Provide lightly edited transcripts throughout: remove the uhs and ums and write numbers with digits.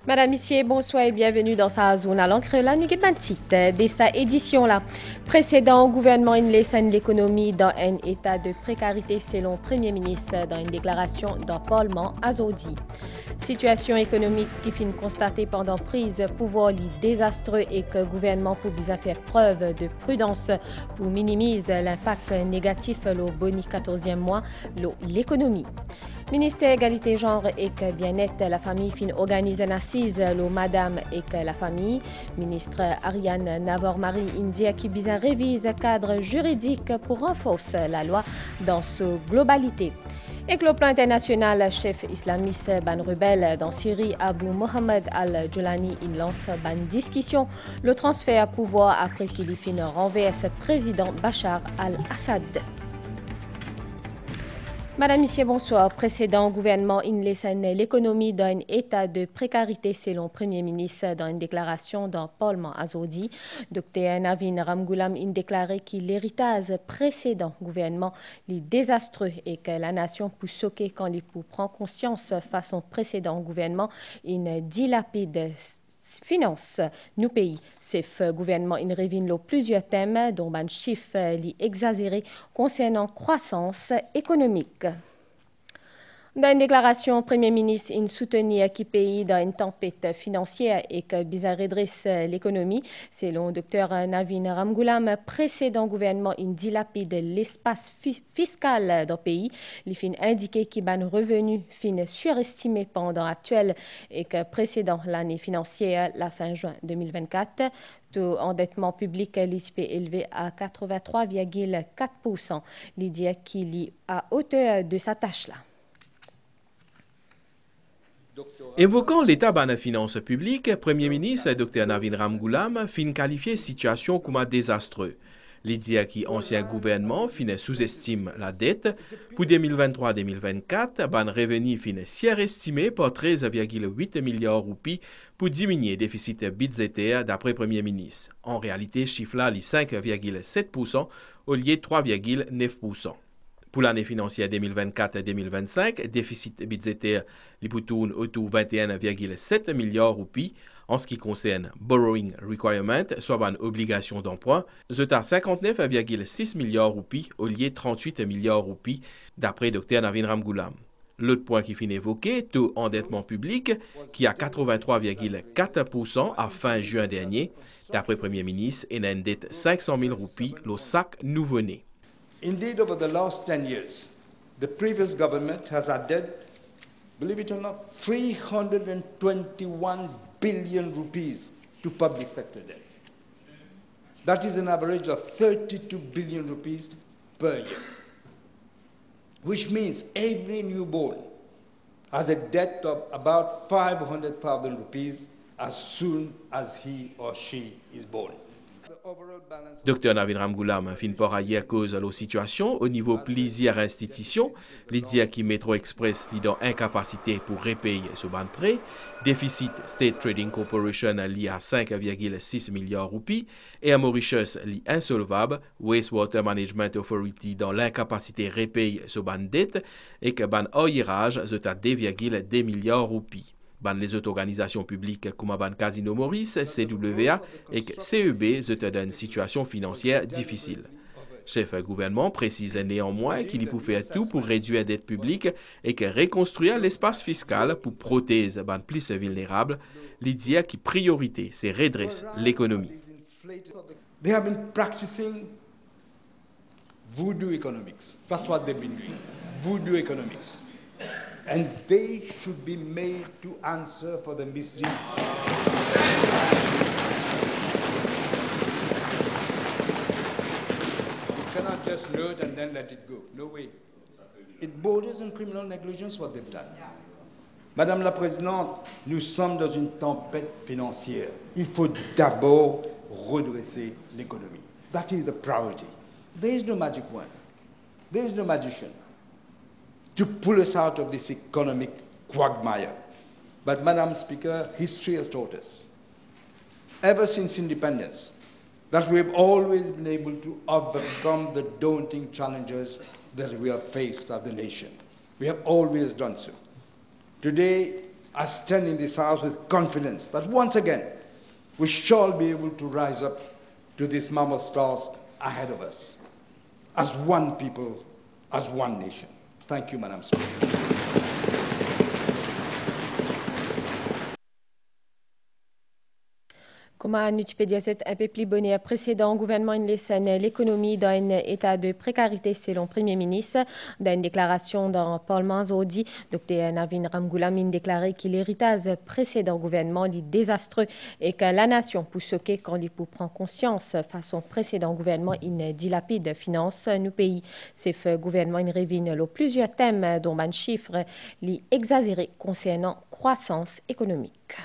Madame, Monsieur, bonsoir et bienvenue dans sa zone à l'encre la nuit de sa édition là. Précédent gouvernement in laisse l'économie dans un état de précarité selon Premier ministre dans une déclaration dans Parlement Azodi. Situation économique qui finit constatée pendant prise pouvoir désastreux et que le gouvernement pour bien faire preuve de prudence pour minimiser l'impact négatif au boni 14e mois l'économie. Ministère égalité genre et que bien-être la famille fin organise une assise le madame et que la famille. Ministre Ariane Navor-Marie India qui bien révise cadre juridique pour renforcer la loi dans sa globalité. Et que le plan international, chef islamiste ban rebelle dans Syrie, Abu Mohamed al-Julani, il lance ban discussion le transfert à pouvoir après qu'il y fin renverse président Bachar al-Assad. Madame, Monsieur, bonsoir. Précédent gouvernement in laisse l'économie dans un état de précarité selon Premier ministre dans une déclaration dans Parlement Azodi. Dr Navin Ramgoolam a déclaré que l'héritage précédent gouvernement est désastreux et que la nation peut choquer quand il prend conscience face au précédent gouvernement une dilapide finance nous pays. Ce gouvernement il révèle plusieurs thèmes dont un chiffre exagéré concernant croissance économique. Dans une déclaration, le Premier ministre a soutenu qui pays dans une tempête financière et que bizarre redresse l'économie. Selon Dr Navin Ramgoolam, précédent gouvernement a dilapide l'espace fiscal dans le pays. Il fin indiqué qu'il a revenu fin surestimé pendant l'actuel et que précédent l'année financière, la fin juin 2024, taux endettement public l'ISP élevé à 83,4%. L'idée qu'il est à hauteur de sa tâche là. Évoquant l'état de la finance publique, Premier ministre Dr Navin Ramgoolam fin qualifié situation comme désastreux. L'idée qui ancien gouvernement fin sous-estime la dette pour 2023-2024, ban revenu fin surestimé par 13,8 milliards roupies pour diminuer le déficit budgétaire d'après Premier ministre. En réalité, chiffre là est 5,7% au lieu de 3,9%. Pour l'année financière 2024-2025, déficit budgétaire tourne autour de 21,7 milliards roupies. En ce qui concerne borrowing requirement, soit une obligation d'emprunt, c'est à 59,6 milliards roupies au lieu de 38 milliards roupies, d'après Dr Navin Ramgoolam. L'autre point qui finit évoqué, taux endettement public, qui a 83,4% à fin juin dernier, d'après Premier ministre, et une dette 500 000 roupies, le sac nouveau-né. Indeed, over the last 10 years, the previous government has added, believe it or not, 321 billion rupees to public sector debt. That is an average of 32 billion rupees per year, which means every newborn has a debt of about 500,000 rupees as soon as he or she is born. Dr Navin Ramgoolam fin par ailleurs cause de la situation au niveau plusieurs institutions, l'idée qui Metro Express est dans incapacité pour repayer ce ban prêt, déficit State Trading Corporation lié à 5,6 milliards roupies et à Mauritius li insolvable, Wastewater Management Authority dans l'incapacité repayer ce ban dette et que ban arrearage est à 2,2 milliards roupies. Ban les autres organisations publiques comme Ban Casino Maurice, CWA et CEB sont dans une situation financière difficile. Chef gouvernement précise néanmoins qu'il peut faire tout pour réduire la dette publique et que reconstruire l'espace fiscal pour protéger les plus vulnérables. L'idée qui priorité, c'est redresser l'économie. They have been practicing voodoo economics. That's what they've been doing. Voodoo economics. And they should be made to answer for the misdeeds. You cannot just note and then let it go. No way. It borders on criminal negligence what they've done. Madame la Présidente, nous sommes dans une tempête financière. Il faut d'abord redresser l'économie. That is the priority. There is no magic wand. There is no magician to pull us out of this economic quagmire. But, Madam Speaker, history has taught us, ever since independence, that we have always been able to overcome the daunting challenges that we have faced as the nation. We have always done so. Today, I stand in this house with confidence that once again we shall be able to rise up to this mammoth task ahead of us as one people, as one nation. Thank you, Madam Speaker. Comme a Nutipédia un peu plus bonnet précédent gouvernement in laisse l'économie dans un état de précarité selon Premier ministre. Dans une déclaration dans Parlement Zodi, Dr Navin Ramgoolam déclaré que l'héritage précédent gouvernement est désastreux et que la nation peut choquer quand il peut prendre conscience façon précédent gouvernement in dilapide finance nous pays. C'est fait gouvernement in révine le plusieurs thèmes dont un chiffre li exagéré concernant croissance économique.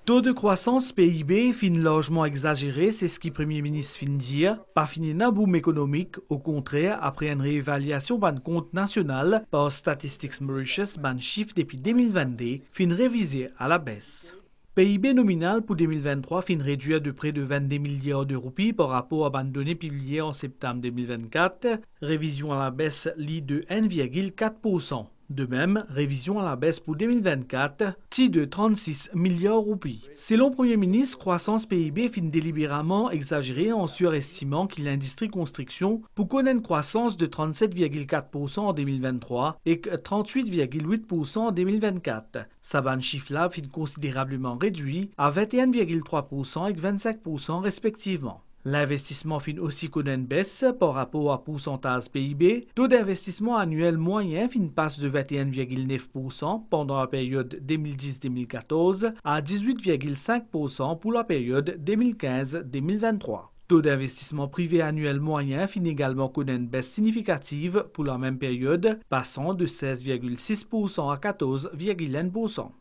Taux de croissance PIB fin largement exagéré, c'est ce que le Premier ministre fin dire, pas fini un boom économique, au contraire, après une réévaluation ban compte national par Statistics Mauritius, ban chiffre depuis 2022, fin révisé à la baisse. PIB nominal pour 2023 fin réduit de près de 22 milliards de roupies par rapport à ban données publiées en septembre 2024, révision à la baisse lit de 1,4%. De même, révision à la baisse pour 2024, de 36 milliards roupies. Selon le Premier ministre, croissance PIB fin délibérément exagérée en surestimant que l'industrie construction pour connaître une croissance de 37,4% en 2023 et 38,8% en 2024. Sa ban chiffre-là fin considérablement réduit à 21,3% et 25% respectivement. L'investissement fin aussi connaît une baisse par rapport à pourcentage PIB. Taux d'investissement annuel moyen fin passe de 21,9% pendant la période 2010-2014 à 18,5% pour la période 2015-2023. Taux d'investissement privé annuel moyen fin également connaît une baisse significative pour la même période, passant de 16,6% à 14,1%.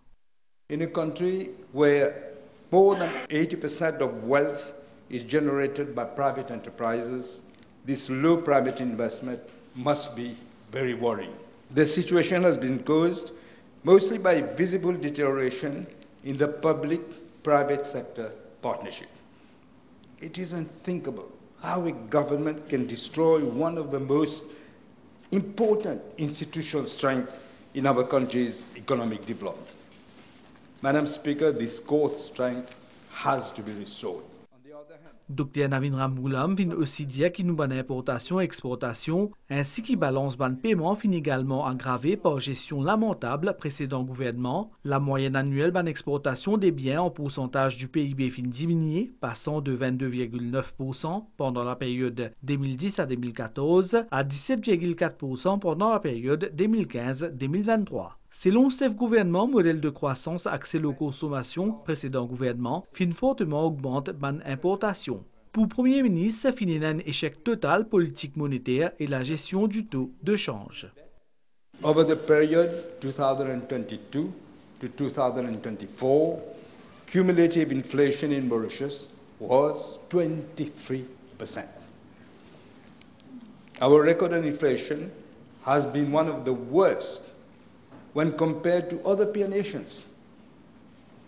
In a country where more than 80% of wealth is generated by private enterprises, this low private investment must be very worrying. The situation has been caused mostly by visible deterioration in the public-private sector partnership. It is unthinkable how a government can destroy one of the most important institutional strengths in our country's economic development. Madam Speaker, this core strength has to be restored. Dr Navin Ramgoolam vient aussi dire qu'il nous ban importation et exportation ainsi que balance ban paiement fin également aggravée par gestion lamentable précédent gouvernement. La moyenne annuelle ban exportation des biens en pourcentage du PIB fin diminué, passant de 22,9% pendant la période 2010 à 2014 à 17,4% pendant la période 2015-2023. Selon ce gouvernement, modèle de croissance axé aux consommations précédent gouvernement, fin fortement augmente ban importation. Pour Premier ministre, fin un échec total politique monétaire et la gestion du taux de change. Over the period 2022 to 2024, cumulative inflation in Mauritius was 23%. Our record on inflation has been one of the worst when compared to other peer nations.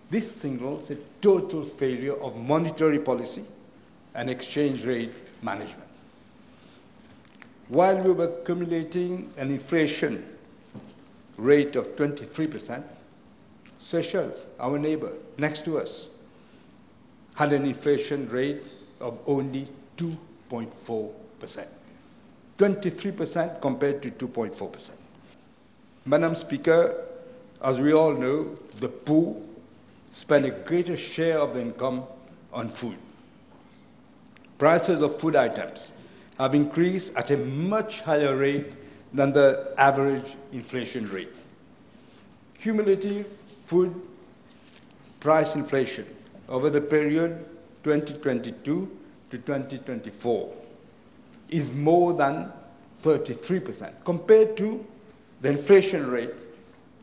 This signals a total failure of monetary policy and exchange rate management. While we were accumulating an inflation rate of 23%, Seychelles, our neighbor next to us, had an inflation rate of only 2.4%. 23% compared to 2.4%. Madam Speaker, as we all know, the poor spend a greater share of their income on food. Prices of food items have increased at a much higher rate than the average inflation rate. Cumulative food price inflation over the period 2022 to 2024 is more than 33% compared to the inflation rate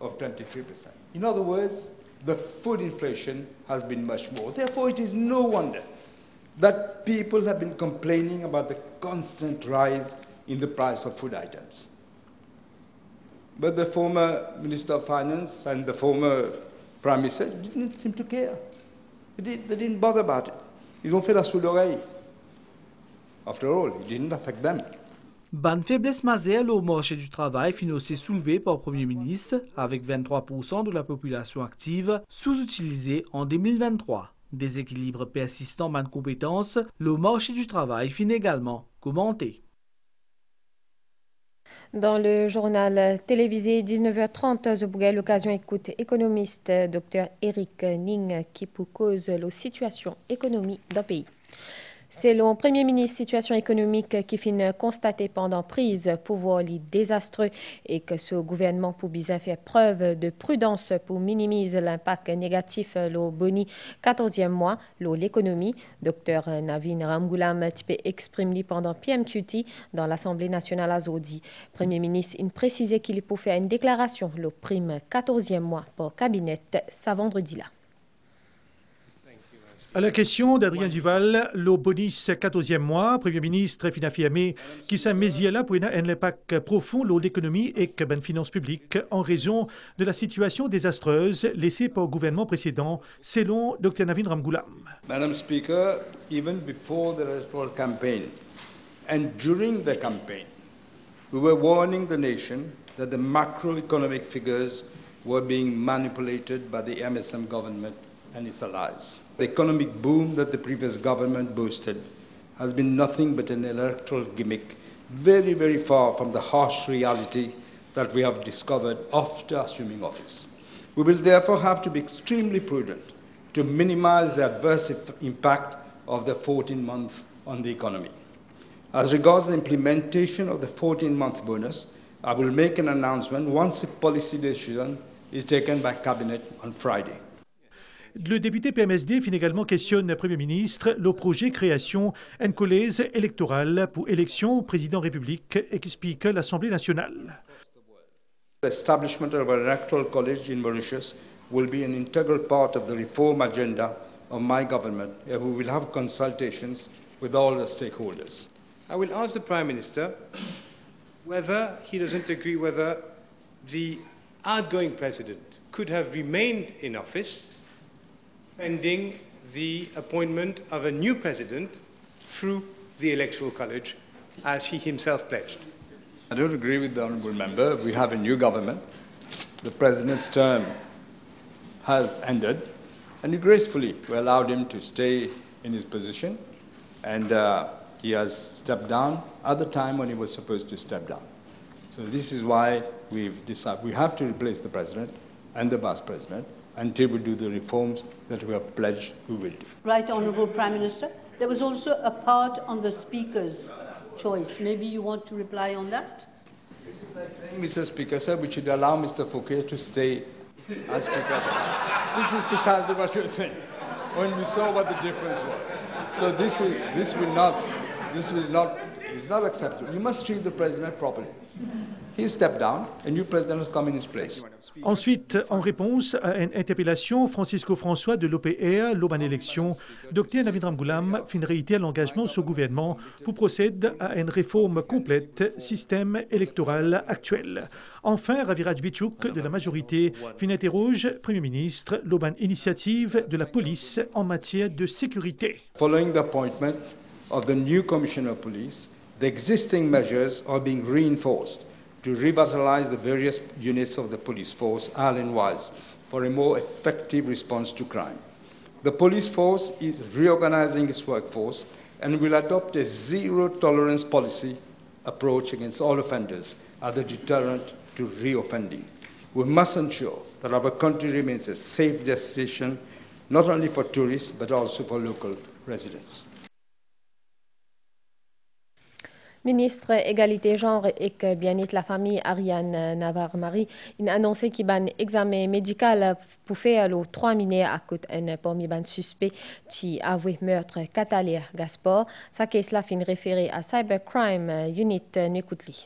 of 23%. In other words, the food inflation has been much more. Therefore, it is no wonder that people have been complaining about the constant rise in the price of food items. But the former Minister of Finance and the former Prime Minister didn't seem to care. They didn't bother about it. Ils ont fait la sourde oreille. After all, it didn't affect them. Ban faiblesse majeure au marché du travail fin aussi soulevée par le Premier ministre, avec 23% de la population active sous-utilisée en 2023. Déséquilibre persistant ban compétences, le marché du travail fin également commenté. Dans le journal télévisé 19h30, je vous l'occasion d'écouter économiste Dr Eric Ning qui propose la situation économique d'un pays. Selon le Premier ministre, situation économique qui finit constatée pendant prise pouvoir les désastreux et que ce gouvernement pour bien faire preuve de prudence pour minimiser l'impact négatif le boni 14e mois l'économie. Dr Navin Ramgoolam exprime pendant PMQT dans l'Assemblée nationale à Zodi. Premier ministre il précisé qu'il peut faire une déclaration le prime 14e mois par cabinet ce vendredi là. À la question d'Adrien Duval, le bonus 14e mois, Premier ministre a affirmé qu'il s'est mis là pour un impact profond sur l'économie et la finance publique en raison de la situation désastreuse laissée par le gouvernement précédent, selon Dr Navin Ramgoolam. Madam Speaker, even before the electoral campaign and during the campaign, we were warning the nation that the macroeconomic figures were being manipulated by the MSM government and its allies. The economic boom that the previous government boasted has been nothing but an electoral gimmick, very, very far from the harsh reality that we have discovered after assuming office. We will therefore have to be extremely prudent to minimize the adverse impact of the 14-month on the economy. As regards the implementation of the 14-month bonus, I will make an announcement once a policy decision is taken by Cabinet on Friday. Le député PMSD fin également questionne le Premier ministre le projet création d'un collège électoral pour élection président République et explique l'Assemblée nationale. The establishment of an electoral college in Mauritius will be an integral part of the reform agenda of my government, and we will have consultations with all the stakeholders. I will ask the Prime Minister whether he doesn't agree whether the outgoing president could have remained in office pending the appointment of a new president through the Electoral College, as he himself pledged. I don't agree with the honourable member. We have a new government. The president's term has ended, and gracefully we allowed him to stay in his position, and he has stepped down at the time when he was supposed to step down. So this is why we've decided we have to replace the president and the vice president until we do the reforms that we have pledged we will do. Right, Honourable Prime Minister. There was also a part on the Speaker's choice. Maybe you want to reply on that? Mr. Speaker, sir, we should allow Mr. Fouquet to stay as Speaker. This is precisely what you're saying, when we saw what the difference was. So this is not acceptable. You must treat the President properly. He stepped down, a new president has come in his place. Ensuite, en réponse à une interpellation, Francisco François de l'OPR, l'Oban élection, Dr Navin Ramgoolam fin réitère l'engagement sur le gouvernement pour procéder à une réforme complète système électoral actuel. Enfin, Raviraj Bichouk de la majorité fin interroge Premier ministre l'Oban initiative de la police en matière de sécurité. Following the appointment of the new Commissioner of Police, the existing measures are being reinforced to revitalize the various units of the police force island-wise for a more effective response to crime. The police force is reorganizing its workforce and will adopt a zero-tolerance policy approach against all offenders as a deterrent to reoffending. We must ensure that our country remains a safe destination, not only for tourists, but also for local residents. Ministre Égalité Genre et Bien-être la famille Ariane Navarre-Marie a annoncé qu'il y a un examen médical pour faire les 3 mineurs à côté d'un parmi les suspects qui avoué meurtre Catalia Gaspard. Sa case là fin référé à Cybercrime Unit Nukoutli.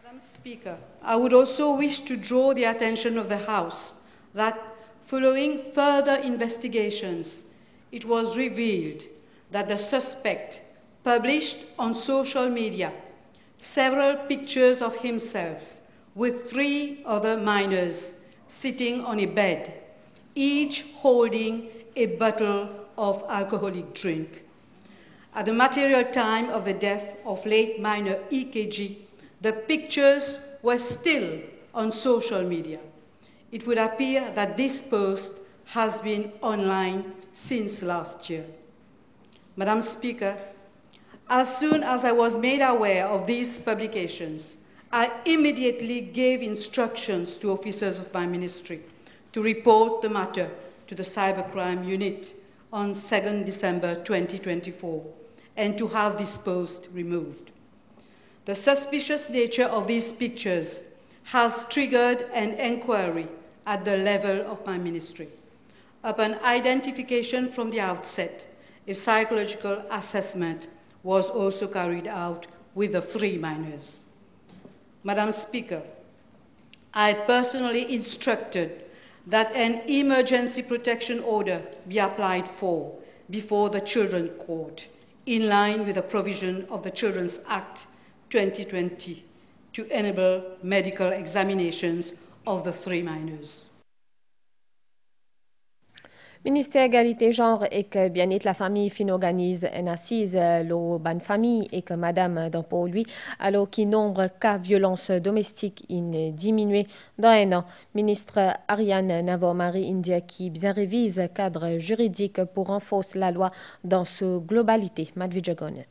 Madam Speaker, I would also wish to draw the attention of the House that following further investigations, it was revealed that the suspect published on social media several pictures of himself with 3 other minors sitting on a bed, each holding a bottle of alcoholic drink. At the material time of the death of late minor EKG, the pictures were still on social media. It would appear that this post has been online since last year. Madam Speaker, as soon as I was made aware of these publications, I immediately gave instructions to officers of my ministry to report the matter to the Cybercrime Unit on 2nd December 2024 and to have this post removed. The suspicious nature of these pictures has triggered an inquiry at the level of my ministry. Upon identification from the outset, a psychological assessment was also carried out with the 3 minors. Madam Speaker, I personally instructed that an emergency protection order be applied for before the Children's Court, in line with the provision of the Children's Act 2020, to enable medical examinations of the 3 minors. Ministère Égalité Genre et que Bien-être la famille fin organise une assise la bonne famille et que Madame dans pour lui alors qui nombre cas violence domestique in diminué dans un an. Ministre Ariane Navo-Marie India qui bien révise cadre juridique pour renforcer la loi dans sa globalité. Madvidja Gonet.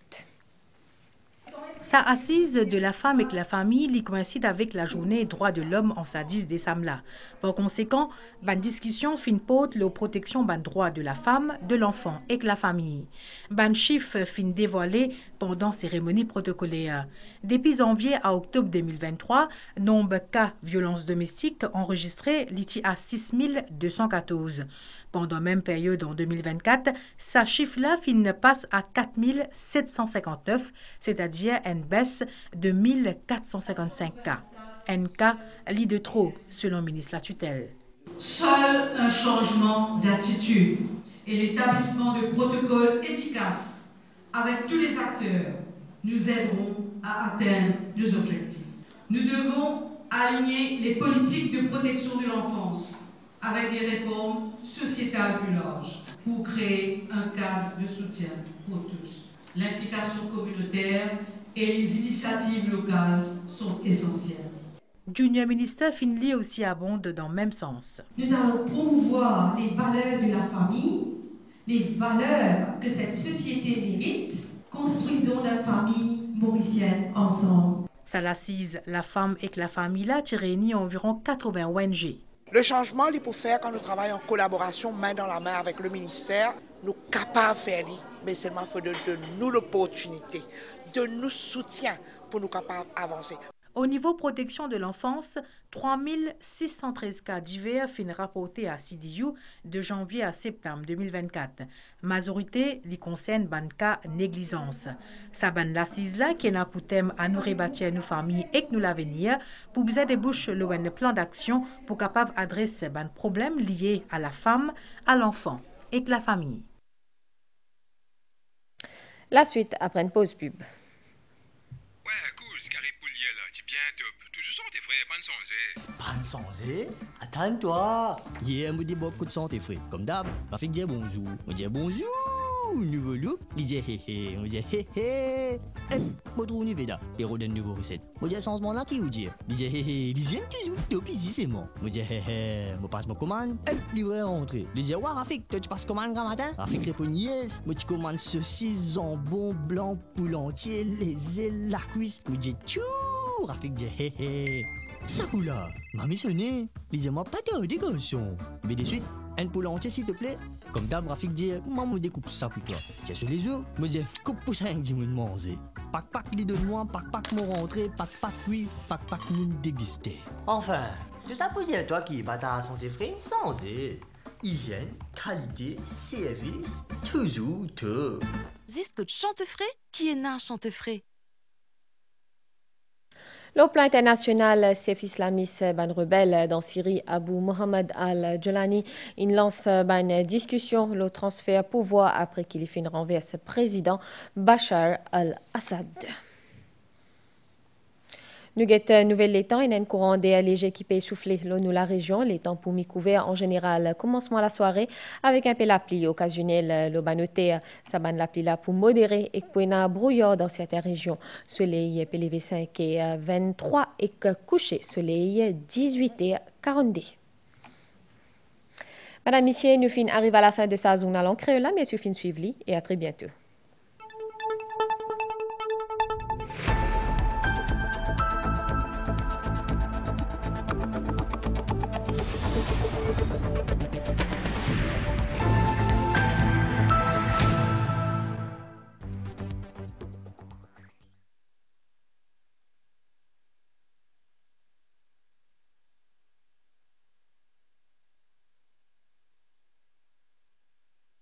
Sa assise de la femme et de la famille lui coïncide avec la journée droits de l'homme en sa 10 décembre là. Par conséquent, ban discussion fin porte la protection ban droit de la femme, de l'enfant et de la famille. Ban chiffre fin dévoilé pendant cérémonie protocolaire. Depuis janvier à octobre 2023, nombre cas violences domestiques enregistrés l'iti à 6214. Pendant la même période en 2024, sa chiffre-là passe à 4759, c'est-à-dire une baisse de 1455 cas. Un cas lit de trop, selon le ministre de la tutelle. Seul un changement d'attitude et l'établissement de protocoles efficaces avec tous les acteurs nous aideront à atteindre nos objectifs. Nous devons aligner les politiques de protection de l'enfance avec des réformes sociétales plus larges pour créer un cadre de soutien pour tous. L'implication communautaire et les initiatives locales sont essentielles. Junior Minister Finley aussi abonde dans le même sens. Nous allons promouvoir les valeurs de la famille, les valeurs que cette société mérite. Construisons notre famille mauricienne ensemble. Ça l'assise la femme et la famille là qui réunit environ 80 ONG. Le changement, il faut faire quand nous travaillons en collaboration, main dans la main avec le ministère. Nous sommes capables de faire, mais seulement il faut de nous l'opportunité, de nous soutien pour nous capables d'avancer. Au niveau protection de l'enfance, 3613 cas divers fin rapportés à CDU de janvier à septembre 2024. Majorité li concerne ban cas négligence. Sa ban l'assise là qui n'a pour thème à nous rebâtir nos familles et nous l'avenir pour bien déboucher le plan d'action pour capable adresser ban problèmes liés à la femme, à l'enfant et la famille. La suite après une pause pub. Toujours santé frais, pas de santé. Attends-toi. Hier, me dit beaucoup de santé frais. Comme d'hab, Rafik dit bonjour. On dit bonjour. Nouveau look. Il dit hé hé. On dit hé hé. Moi, trouve une veda. Et redonne nouveau recette. On dit changement là qui vous dit. Il dit hé hé. Il dit toujours. Depuis ici, c'est moi. On dit hé hé. Moi, passe ma commande. Livreur rentré. Il dit ouais, Rafik, toi, tu passes commande grand matin? Rafik répond yes. Moi, tu commandes saucisse, jambon, blanc, poulet entier, les ailes, la cuisse. On dit tchou. Rafik dit hé hé. Ça coule là. Mamie sonné. Lisez-moi pas de décoration. Mais de suite, un poulet entier s'il te plaît. Comme d'hab, Rafik dit maman découpe ça pour toi. Tiens sur les œufs. Me dit coupe pour ça, dis moi de manger. Pac il est de moi, pac mon rentrée, pac oui, pac nous déguster. Enfin, tout ça pour dire toi qui bat ta santé frais sans hygiène, qualité, service, toujours tout. Ziscout chante frais qui est nain chante frais. Le plan international, chef islamiste ban rebelle dans Syrie, Abu Mohamed al-Jolani, il lance une discussion le transfert pouvoir après qu'il ait fait une renverse président Bachar al-Assad. Nous avons nouvelle les temps, et un courant d'air léger qui peut souffler nous la région. Les temps pour mi-couvert en général, commencement à la soirée avec un peu la pluie occasionnelle. Le banoté, ça ban la pluie là pour modérer et pour un brouillard dans certaines régions. Soleil PLV 5 et 23 et coucher soleil 18 et 42. Madame, Monsieur, nous fin arrive à la fin de sa zone à l'encre là, mais suffit de suivre et à très bientôt.